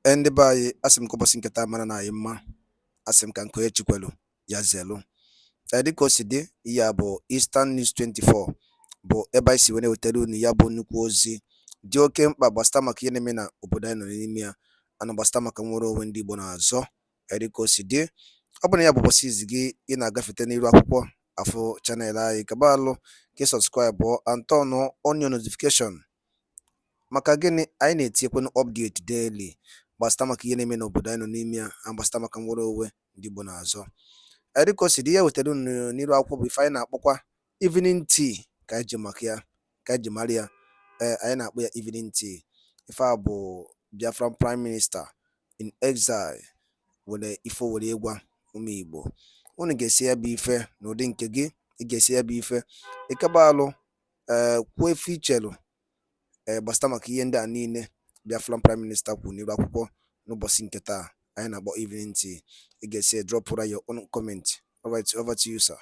Ende bayi asim ko bosin keta mana na yimma asim kan ko echikwelu ya zelu. Dịka o si dị, ihe a bụ Eastern News 24 bụ ebe anyị si wee na-ewetara unu ya bụ nnukwu ozi dị oke mkpa gbasata maka ihe na-eme na obodo anyị nọ n'ime ya, ana gbasata maka nwere onwe ndị Igbo na-azọ. Dịka o si dị, ọ bụ na ya bụ ụbọchị izi gị ị na-agafete n'iru akwụkwọ afọ chanel anyị, kaba alụ ka ị sọbskraibụ antọnụ onyo notifikeshọn. Maka gịnị? Anyị na-etinyekwanụ update daily gbasata maka ihe na-eme n'obodo anyị nọ n'ime ya, na gbasata maka nwere onwe ndị Igbo na-azọ. Dịka o si dị, ya wetara unu n'iru akwụkwọ bụ ife anyị na-akpọkwa EveningTEA ka anyị ji maka ya, ka anyị ji mara ya. Anyị na-akpọ ya EveningTEA. Ife a bụ Biafran Prime Minister in exile were ife were ịgwa ụmụ Igbo. Unu ga-esi ya bụ ife n'ụdị nke gị, ị ga-esi ya bụ ife ịkaba alụ kwuo efe ichelu gbasata maka ihe ndị a niile Biafran Prime Minister kwuru n'iru akwụkwọ n'ụbọchị nke taa anyị na-akpọ EveningTEA. You can say drop your own comment. All right, over to you, sir.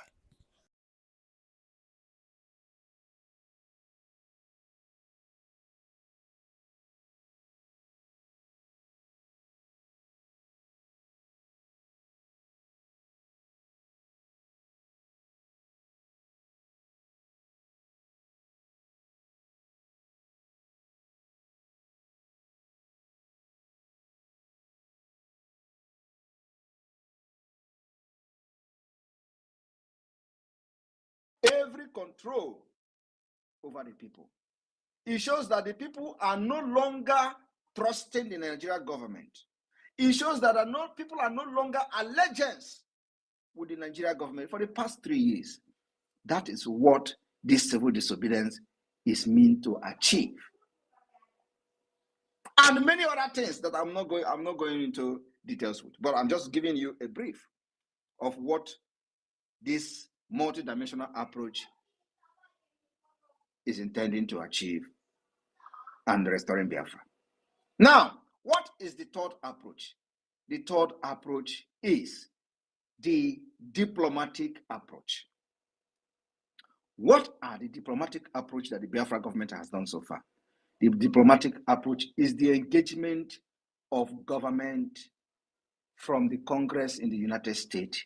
Every control over the people. It shows that the people are no longer trusting the Nigerian government. It shows that people are no longer allegiance with the Nigerian government for the past 3 years. That is what this civil disobedience is meant to achieve. And many other things that I'm not going into details with, but I'm just giving you a brief of what this multidimensional approach is intending to achieve and restoring Biafra. Now, what is the third approach? The third approach is the diplomatic approach. What are the diplomatic approach that the Biafra government has done so far? The diplomatic approach is the engagement of government from the Congress in the United States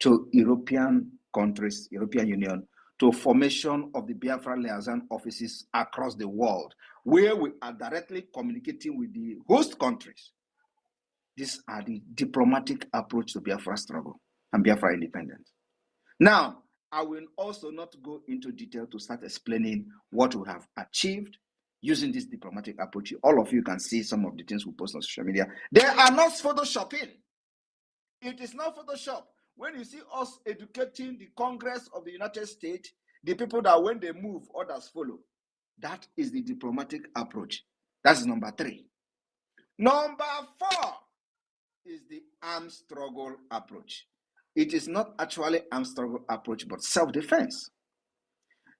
to European countries, European Union, to formation of the Biafra liaison offices across the world, where we are directly communicating with the host countries. These are the diplomatic approach to Biafra struggle and Biafra independence. Now, I will also not go into detail to start explaining what we have achieved using this diplomatic approach. All of you can see some of the things we post on social media. They are not photoshopping. It is not Photoshop. When you see us educating the Congress of the United States, the people that when they move, others follow. That is the diplomatic approach. That's number 3. Number 4 is the armed struggle approach. It is not actually armed struggle approach, but self-defense.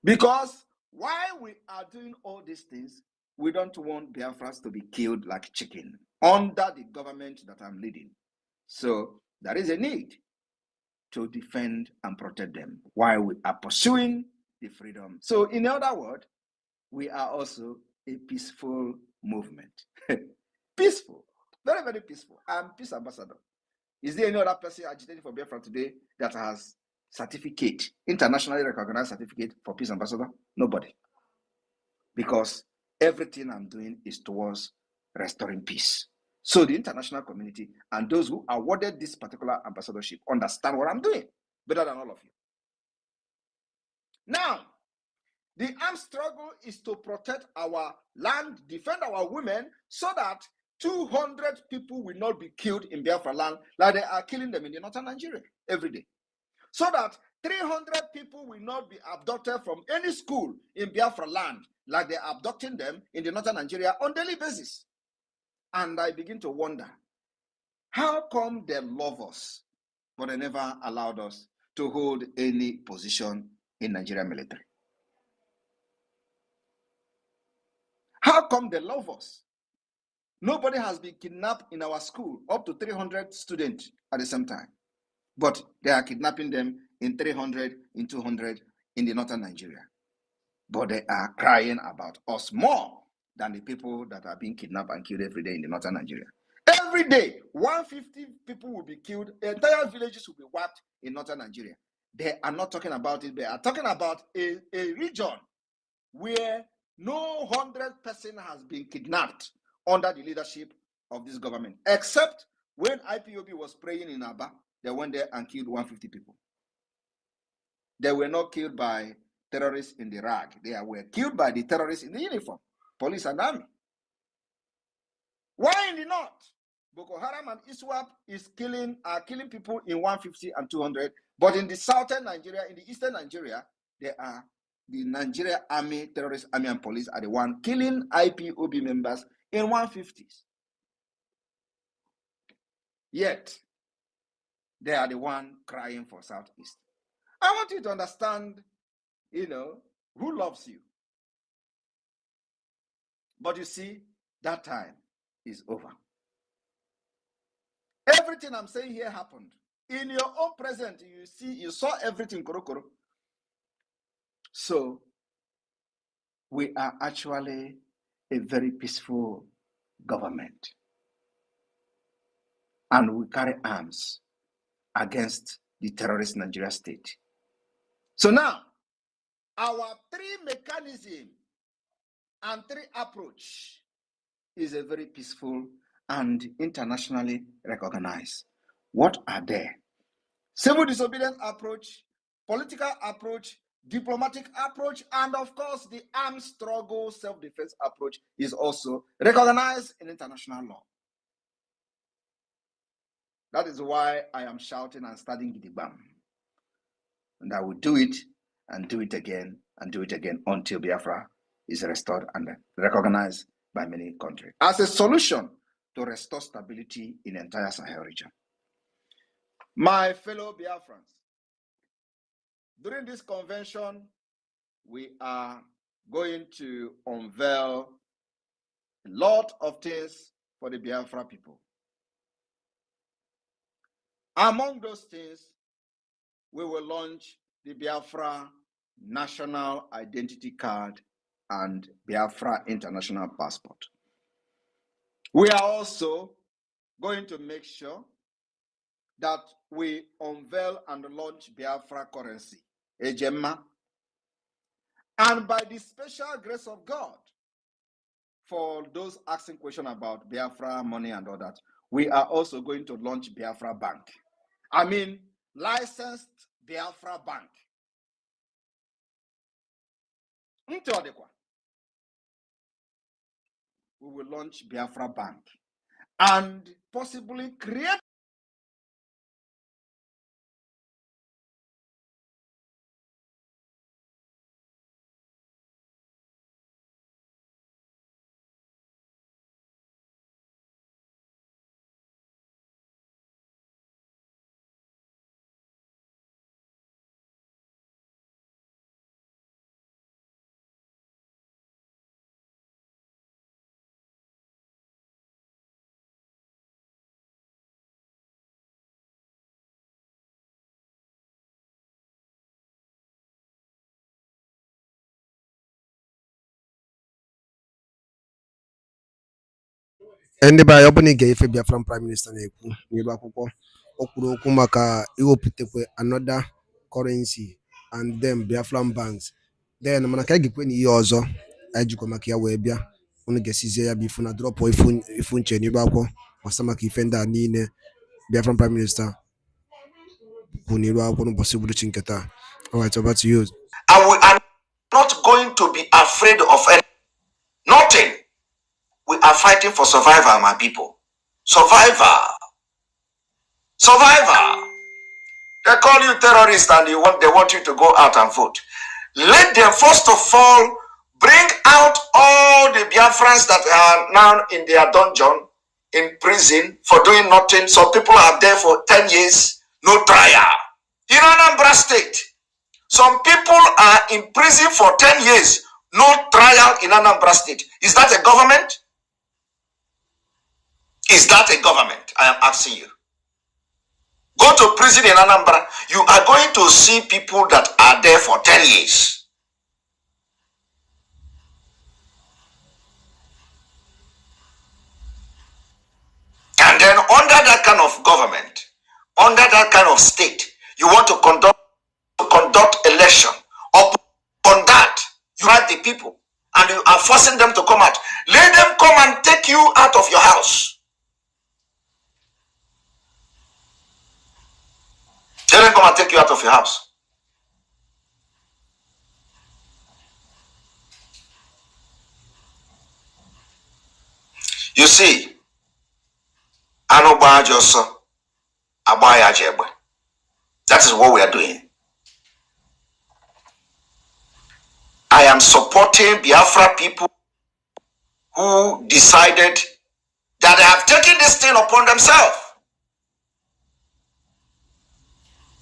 Because while we are doing all these things, we don't want Biafras to be killed like chicken under the government that I'm leading. So there is a need to defend and protect them while we are pursuing the freedom. So in other words, we are also a peaceful movement. Peaceful, very, very peaceful. I'm peace ambassador. Is there any other person agitating for Biafra today that has certificate, internationally recognized certificate for peace ambassador? Nobody. Because everything I'm doing is towards restoring peace. So the international community and those who awarded this particular ambassadorship understand what I'm doing better than all of you. Now, the armed struggle is to protect our land, defend our women, so that 200 people will not be killed in Biafra land like they are killing them in the northern Nigeria every day. So that 300 people will not be abducted from any school in Biafra land like they are abducting them in the northern Nigeria on a daily basis. And I begin to wonder, how come they love us, but they never allowed us to hold any position in Nigerian military? How come they love us? Nobody has been kidnapped in our school, up to 300 students at the same time. But they are kidnapping them in 300, in 200 in the northern Nigeria. But they are crying about us more than the people that are being kidnapped and killed every day in the northern Nigeria. Every day, 150 people will be killed. Entire villages will be wiped in northern Nigeria. They are not talking about it. They are talking about a region where no 100 person has been kidnapped under the leadership of this government, except when IPOB was praying in Aba, they went there and killed 150 people. They were not killed by terrorists in the rag. They were killed by the terrorists in the uniform, police and army. Why in the north? Boko Haram and ISWAP are killing people in 150 and 200, but in the southern Nigeria, in the eastern Nigeria, there are the Nigeria army, terrorist army and police are the one killing IPOB members in 150s. Yet, they are the one crying for Southeast. I want you to understand, who loves you. But you see, that time is over. Everything I'm saying here happened. In your own present, you saw everything, Korokoro. So, we are actually a very peaceful government. And we carry arms against the terrorist Nigeria state. So now, our three mechanism and three approach is a very peaceful and internationally recognized. What are they? Civil disobedience approach, political approach, diplomatic approach, and of course, the armed struggle self-defense approach is also recognized in international law. That is why I am shouting and studying Gidigbam. And I will do it and do it again and do it again until Biafra is restored and recognized by many countries as a solution to restore stability in the entire Sahel region. My fellow Biafrans, during this convention, we are going to unveil a lot of things for the Biafra people. Among those things, we will launch the Biafra National Identity Card and Biafra International Passport. We are also going to make sure that we unveil and launch Biafra currency, Ejemma. And by the special grace of God, for those asking questions about Biafra money and all that, we are also going to launch Biafra Bank. I mean, licensed Biafra Bank. We will launch Biafra Bank and possibly create ndị be anyị, ọ bụ na ị ga-efe Biafran prime minista na-ekwu n'elu akwụkwọ, o kwuru okwu maka iwepụtakwa another currency and then Biafran banks, then mana ka anyị ga-ekwe na ihe ọzọ anyị jikwa maka ya wee bịa, unu ga-esizie ya bụ ifu na drọpụ ifu nche n'elu akwụkwọ gbasa maka ife ndị a niile Biafran prime minister kwụ n'elu akwụkwọ n'ụbọchị uhuruchi nke taa. All right, over to you. And we are not going to be afraid of nothing. We are fighting for survival, my people. Survival. Survival. They call you terrorist and they want you to go out and vote. Let them first of all bring out all the Biafrans that are now in their dungeon, in prison for doing nothing. Some people are there for 10 years, no trial. In Anambra State, some people are in prison for 10 years, no trial in Anambra State. Is that a government? Is that a government? I am asking you. Go to prison in Anambra. You are going to see people that are there for 10 years. And then under that kind of government, under that kind of state, you want to conduct election. Upon that, you have the people and you are forcing them to come out. Let them come and take you out of your house. Let them come and take you out of your house. You see, that is what we are doing. I am supporting Biafra people who decided that they have taken this thing upon themselves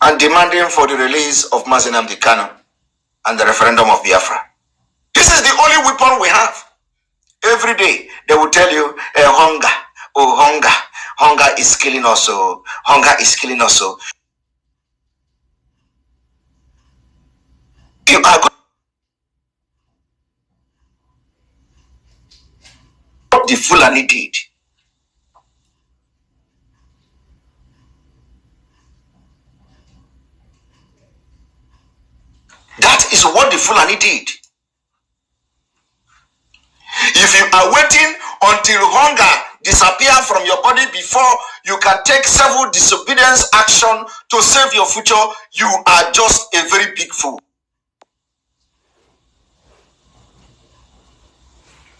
and demanding for the release of Mazi Nnamdi Kanu and the referendum of Biafra. This is the only weapon we have. Every day they will tell you, hunger, oh hunger, hunger is killing us, oh, hunger is killing us. Oh. You are going what the Fulani did. That is what the Fulani did. If you are waiting until hunger disappear from your body before you can take several disobedience action to save your future, you are just a very big fool.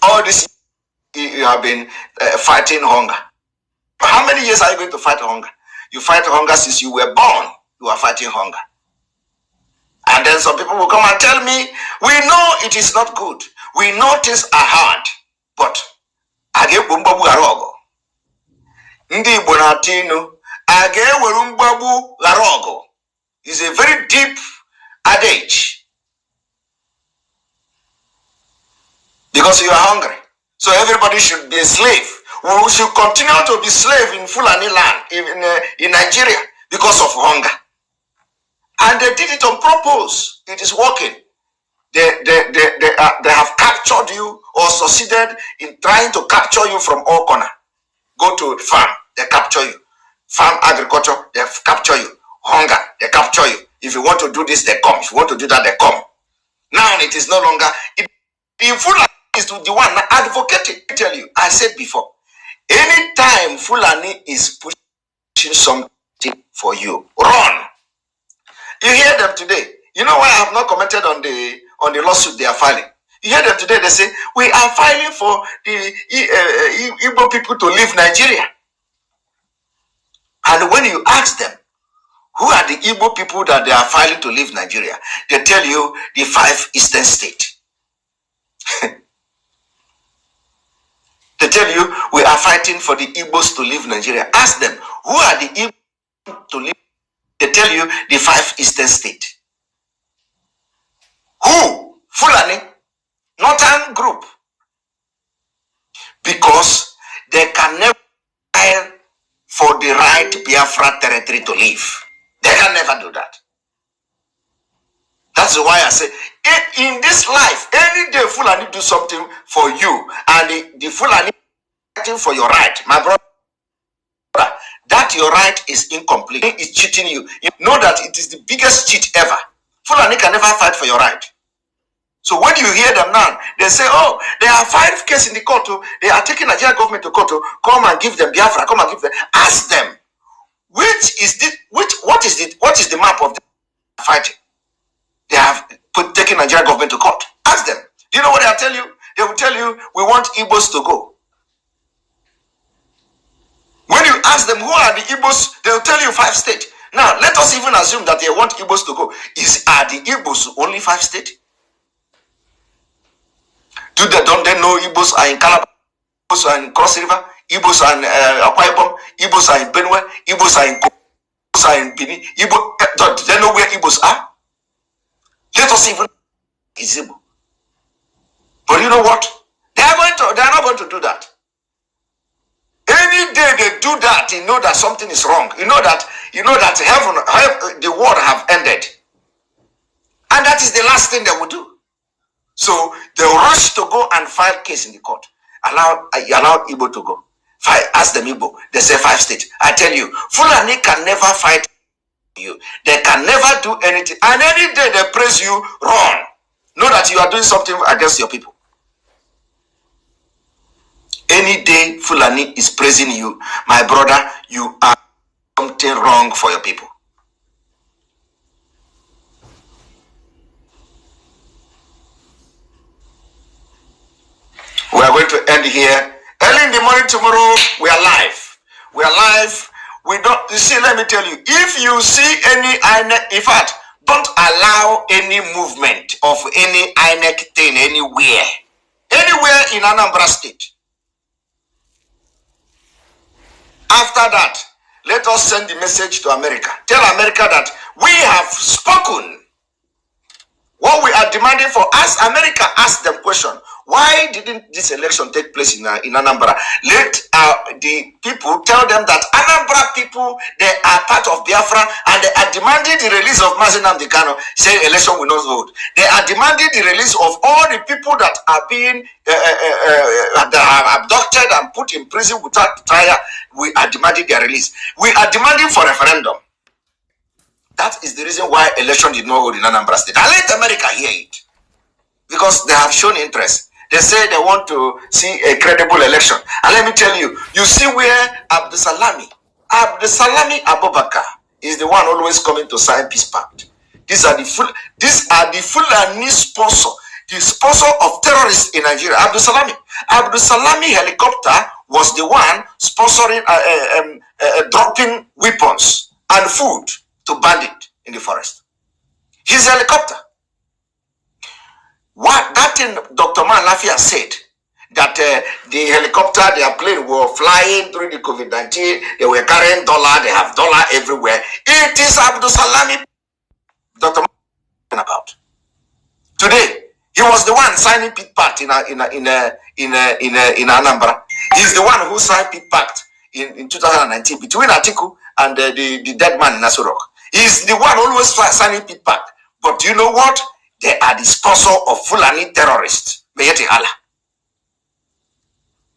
All this you have been fighting hunger. How many years are you going to fight hunger? You fight hunger since you were born. You are fighting hunger. And then some people will come and tell me, we know it is not good. We know things are hard. But is a very deep adage. Because you are hungry. So everybody should be a slave. We should continue to be slave in Fulani land, in Nigeria, because of hunger. And they did it on purpose. It is working. They have captured you or succeeded in trying to capture you from all corners. Go to farm, they capture you. Farm agriculture, they capture you. Hunger, they capture you. If you want to do this, they come. If you want to do that, they come. Now it is no longer. The Fulani is the one advocating. I tell you, I said before, anytime Fulani is pushing something for you, run. You hear them today. You know why I have not commented on the lawsuit they are filing? You hear them today, they say, we are filing for the Igbo people to leave Nigeria. And when you ask them, who are the Igbo people that they are filing to leave Nigeria? They tell you the 5 eastern states. They tell you, we are fighting for the Igbos to leave Nigeria. Ask them, who are the Igbos to leave? They tell you the 5 eastern states. Who? Fulani, Northern group. Because they can never file for the right Biafra territory to leave. They can never do that. That's why I say, in this life, any day Fulani do something for you, and the Fulani fighting for your right, my brother, that your right is incomplete. It's cheating you. You know that it is the biggest cheat ever. Fulani can never fight for your right. So when you hear them now, they say, oh, there are 5 cases in the court. They are taking Nigeria government to court. Come and give them Biafra. Come and give them. Ask them, what is the map of the fighting? They have taken Nigeria government to court. Ask them. Do you know what they'll tell you? They will tell you, we want Igbos to go. When you ask them, who are the Igbos, they'll tell you 5 states. Now, let us even assume that they want Igbos to go. Are the Igbos only 5 states? Don't they know Igbos are in Calabar, Igbos are in Cross River, Igbos are in Akwa Ibom, Igbos are in Benue, Igbos are in Kogi, Igbos are in Benin. Do they know where Igbos are? Let us even is Igbo. But you know what? They are not going to do that. Any day they do that, you know that something is wrong. You know that heaven, the world have ended. And that is the last thing they will do. So they rush to go and file case in the court. Allow Igbo to go. Fight, ask them Igbo, they say 5 states. I tell you, Fulani can never fight you. They can never do anything. And any day they praise you, run. Know that you are doing something against your people. Any day Fulani is praising you, my brother, you are something wrong for your people. We are going to end here. Early in the morning tomorrow, we are live. We are live. We don't, you see, let me tell you, if you see any INEC, in fact, don't allow any movement of any INEC thing anywhere in Anambra State. After that, let us send the message to America. Tell America that we have spoken. What we are demanding for us, America ask them question. Why didn't this election take place in Anambra? Let the people tell them that Anambra people, they are part of Biafra and they are demanding the release of Mazi Nnamdi Kanu, saying election will not vote. They are demanding the release of all the people that are being that are abducted and put in prison without trial. We are demanding their release. We are demanding for referendum. That is the reason why election did not hold in Anambra State. And let America hear it. Because they have shown interest. They say they want to see a credible election. And let me tell you, you see where Abdusalami Abubakar is the one always coming to sign peace pact. These are the Fulani sponsor, the sponsor of terrorists in Nigeria. Abdusalami helicopter was the one sponsoring dropping weapons and food to bandit in the forest. His helicopter. What that thing Dr. Man Lafia said, that the helicopter, their plane were flying during the COVID-19, they were carrying dollar, they have dollar everywhere. It is Abdusalami Dr. Man about. Today, he was the one signing peace pact in Anambra. He's the one who signed peace pact in 2019 between Atiku and the dead man in Aso Rock. He's the one always signing peace pact. But do you know what? They are the sponsor of Fulani terrorists. Mayeti Allah.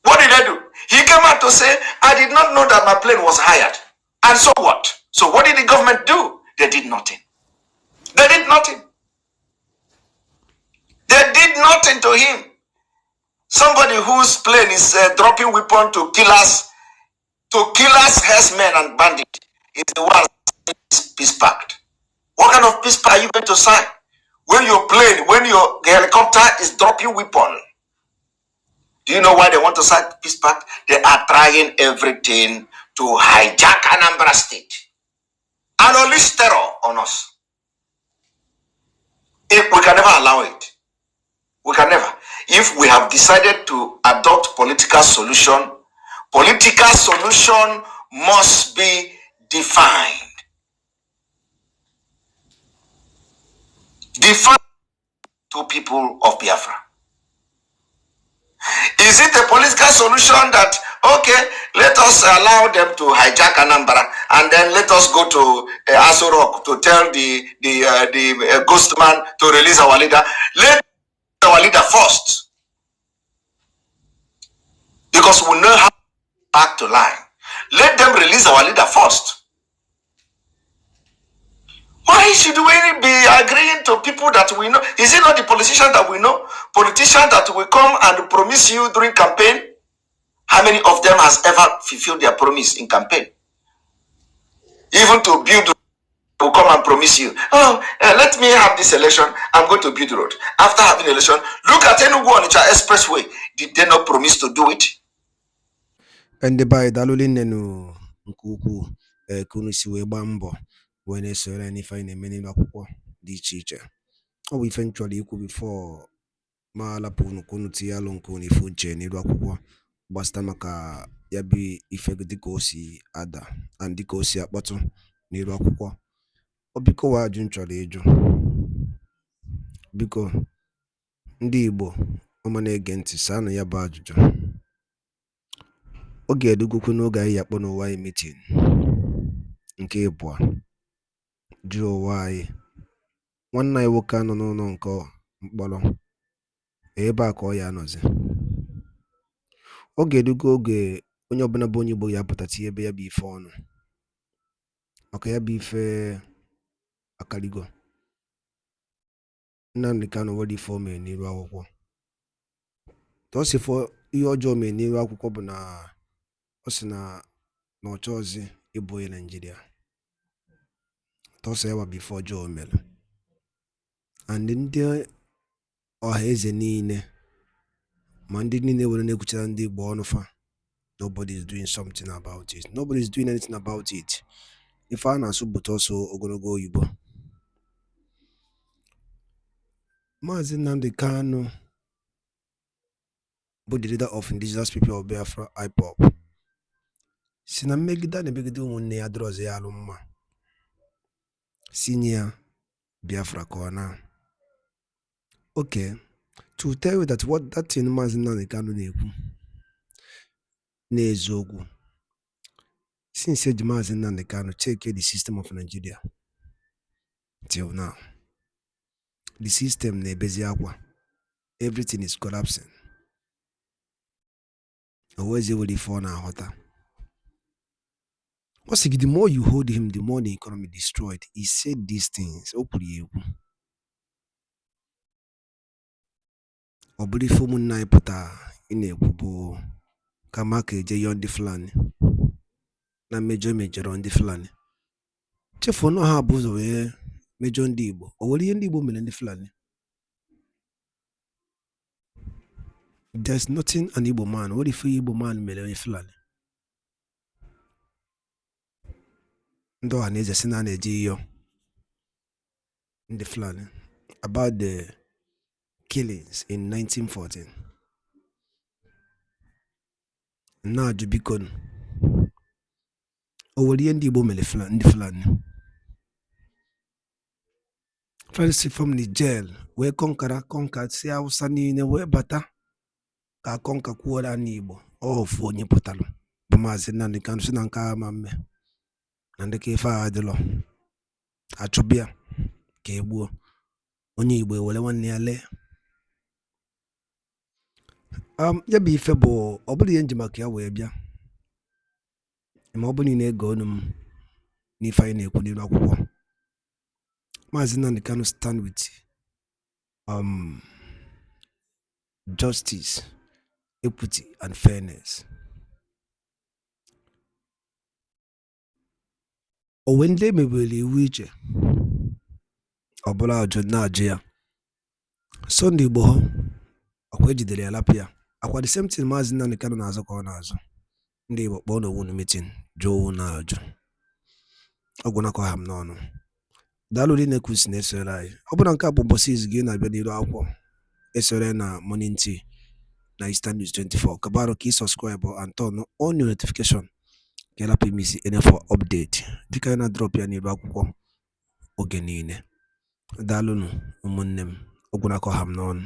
What did they do? He came out to say, I did not know that my plane was hired. And so what? So what did the government do? They did nothing. They did nothing. They did nothing to him. Somebody whose plane is dropping weapon to kill us, herdsmen and bandits, is the one peace pact. What kind of peace pact are you going to sign? When your plane, when your helicopter is dropping weapon. Do you know why they want to sign peace pact? They are trying everything to hijack Anambra State and unleash terror on us. If we can never allow it. We can never. If we have decided to adopt political solution must be defined. Defined to people of Biafra. Is it a political solution that, okay, let us allow them to hijack Anambra and then let us go to Aso Rock to tell the ghost man to release our leader? Let our leader first. Because we know how to back to line. Let them release our leader first. Why should we be agreeing to people that we know? Is it not the politicians that we know? Politicians that will come and promise you during campaign? How many of them has ever fulfilled their promise in campaign? Even to build will come and promise you, let me have this election, I'm going to build the road. After having election, look at Enugu Onitsha Expressway. Did they not promise to do it? And the by Dalulin Nenu Nkuku Kunisi Webambo when it's any fine many the teacher. Oh, eventually you could before Mala Punukunuti Alonkuni Fuche Nidwakwa Bastamaka Yabi Ifegdikosi Ada and Dikosi at bottom Nidwakwa. Obiko wa junchali ejo. Biko ndị Igbo ọma na-ege ntị saanụ ya bụ ajụjụ. Oge edugokwu n'oge anyị akpọ n'ụwa anyị meeting nke ịbụọ jụọ ụwa anyị. Nwanne anyị nwoke anọ n'ụlọ nke mkpọrọ ebe a ka ọ ya anọzi. Oge edugo oge onye ọbụla bụ onye Igbo ya apụta tinye ebe ya bụ ife ọnụ maka ya bụ ife akarigo. Nnamdi Kanu nwere ife o mere n'iru akwụkwọ. Tosifo ihe ọjọọ mere n'iru akwụkwọ bụ na ọ sị na ọ chọọzi ịbụ onye Naịjirịa. Tọsọ ya bụ ife ọjọọ mere. And ndị ọha eze niile ma ndị niile were na-ekwuchara ndị Igbo ọnụ fa, nobody is doing something about it. Nobody is doing anything about it. Ife a na-asụ bụ tọsọ ogologo oyibo. Maazị Nnamdi Kanu bụ the leader of indigenous people of Biafra IPOB si na mmegide na-emegide ụmụnne ya dịrọzi ya alụ mma sinye ya Biafra ka ọ na. Okay, to tell you that what that thing Maazị Nnamdi Kanu na-ekwu n'eziokwu, since eji Maazị Nnamdi Kanu check the system of Nigeria till now, the system na-ebezi akwa, everything is collapsing. Always able to fall now hotter. What's the more you hold him, the more the economy destroyed. He said these things. Obuli fomu na ipota ine kubo kama keje yondi fulani na major on the fulani. Chefo no ha buzo we major ndi Igbo. Owoli ndi Igbo mele ndi fulani. There's nothing an Igbo man. What if Igbo man mele fulani? Ndo aneze sina neji yo ndi fulani about the killings in 1914. Na jubikon owoli ndi Igbo mele fulani ndi fulani. First from the jail we conquered si Hausa niile we bata ka konka kwuola n'Igbo ofu onye pụtalụ bụ Maazị Nnamdi Kanu si na nke ama mme na ndị ka ife a adịlọ achụbịa ka egbuo onye Igbo ewere nwanne ya lee. Ya bụ ife bụ ọ bụrụ ihe nji maka ya wee bịa ma ọ bụ niile ego ọnụ m n'ife anyị na-ekwu n'iru akwụkwọ. Maazị Nnamdi Kanu stand with justice, equity and fairness. Owende mebeli iwu iche ọbụla ọjọọ na-ajụ ya Sunday Igbo akwa ejidere ya lapụ ya akwa the same thing Maazị Nnamdi Kanu na-azụ ka ọ na-azụ. Ndị Igbo kpọọ n'owu na meeting jụọ owu na-ajụ ọgwụ nakọ ha m n'ọnụ. Daalụ dị na-ekwusi na-esore anyị. Ọ bụla nke a bụ ụbọchị izu gị na-abịa n'iru akwụkwọ esore na EveningTEA na Eastern News 24. Kabaro ka subscribe and turn on your notification ka ịlapụ imisi any for update dịka anyị na-drop ya n'iru akwụkwọ oge niile. Daalụnụ ụmụnne m, ọgwụ nakọ ha m n'ọnụ.